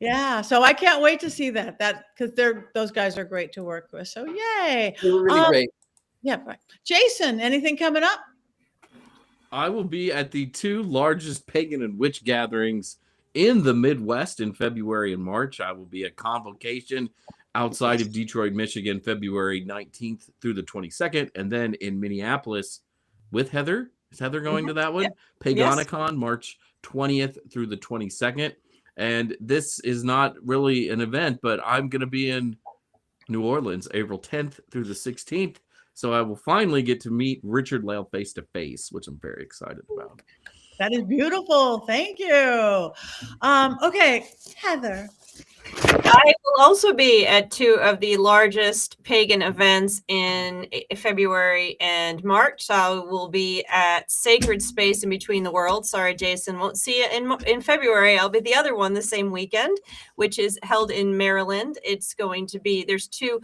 Yeah. So I can't wait to see that because those guys are great to work with. So yay. They were really great. Yeah. Right. Jason, anything coming up? I will be at the two largest pagan and witch gatherings in the Midwest in February and March. I will be at Convocation outside of Detroit, Michigan, February 19th through the 22nd. And then in Minneapolis with Heather. Is Heather going to that one? Yeah. Pagonicon, March 20th through the 22nd. And this is not really an event, but I'm going to be in New Orleans, April 10th through the 16th. So I will finally get to meet Richard-Lael face to face, which I'm very excited about. That is beautiful. Thank you. Okay, Heather. I will also be at two of the largest pagan events in February and March. So I will be at Sacred Space in Between the Worlds. Sorry, Jason, won't see you in February. I'll be the other one the same weekend, which is held in Maryland. It's going to be, there's two,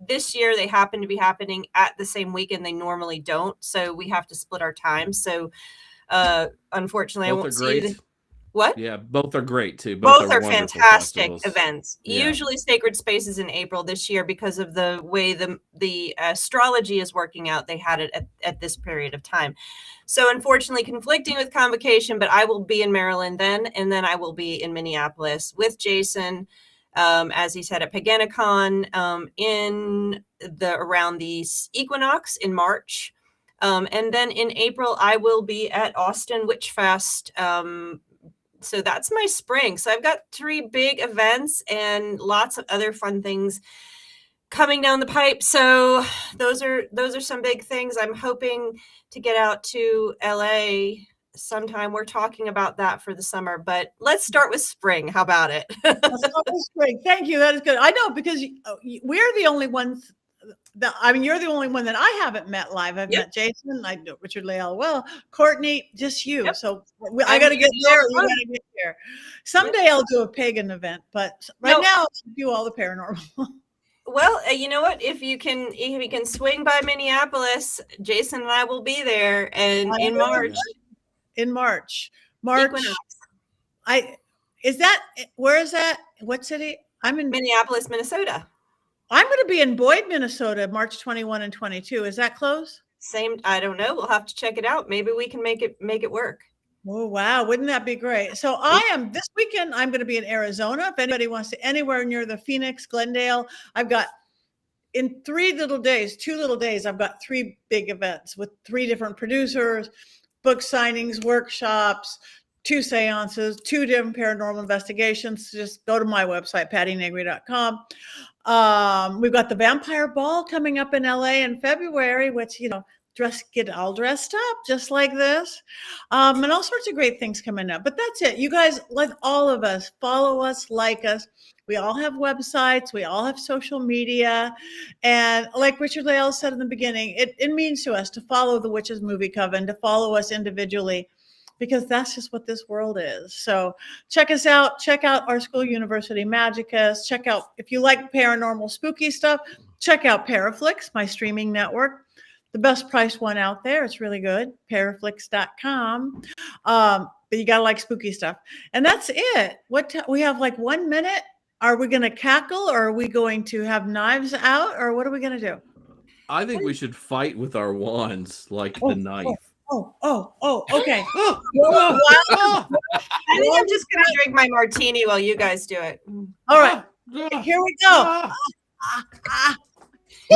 this year they happen to be happening at the same weekend. They normally don't. So we have to split our time. So unfortunately, Both I won't see you. What? Yeah, both are great too. Both are fantastic festivals. events. Yeah. Usually Sacred Spaces in April. This year, because of the way the astrology is working out, they had it at this period of time. So unfortunately conflicting with Convocation, but I will be in Maryland then, and then I will be in Minneapolis with Jason, as he said, at Pagonicon in around the equinox in March. And then in April, I will be at Austin Witch Fest. So that's my spring. So I've got 3 big events and lots of other fun things coming down the pipe. So those are some big things. I'm hoping to get out to LA sometime. We're talking about that for the summer, but let's start with spring. How about it? Let's start with spring. Thank you. That is good. I know, because we're the only ones you're the only one that I haven't met live. I've met Jason, I know Richard-Lael well, Courtney, just you. Yep. So I got to get there. You got to get there. Someday I'll do a pagan event, but now I'll do all the paranormal. Well, you know what? If you can swing by Minneapolis, Jason and I will be there, and in March. In March. Equinox. Where is that? What city? I'm in Minneapolis, Minnesota. I'm going to be in Boyd, Minnesota, March 21 and 22. Is that close? Same. I don't know. We'll have to check it out. Maybe we can make it work. Oh, wow. Wouldn't that be great? So this weekend, I'm going to be in Arizona. If anybody wants to anywhere near the Phoenix, Glendale, I've got in 2 little days, I've got 3 big events with 3 different producers, book signings, workshops, 2 seances, 2 different paranormal investigations. Just go to my website, pattinegri.com. We've got the Vampire Ball coming up in LA in February, which, get all dressed up just like this. And all sorts of great things coming up. But that's it. You guys, like all of us, follow us, like us. We all have websites. We all have social media. And like Richard-Lael said in the beginning, it means to us to follow the Witches Movie Coven, to follow us individually, because that's just what this world is. So check us out. Check out our school, University Magicus. Check out, if you like paranormal spooky stuff, check out Paraflix, my streaming network. The best priced one out there. It's really good. Paraflix.com. But you got to like spooky stuff. And that's it. We have like 1 minute. Are we going to cackle, or are we going to have knives out, or what are we going to do? I think we should fight with our wands, like the knife. Okay. I think I'm just going to drink my martini while you guys do it. All right. Here we go.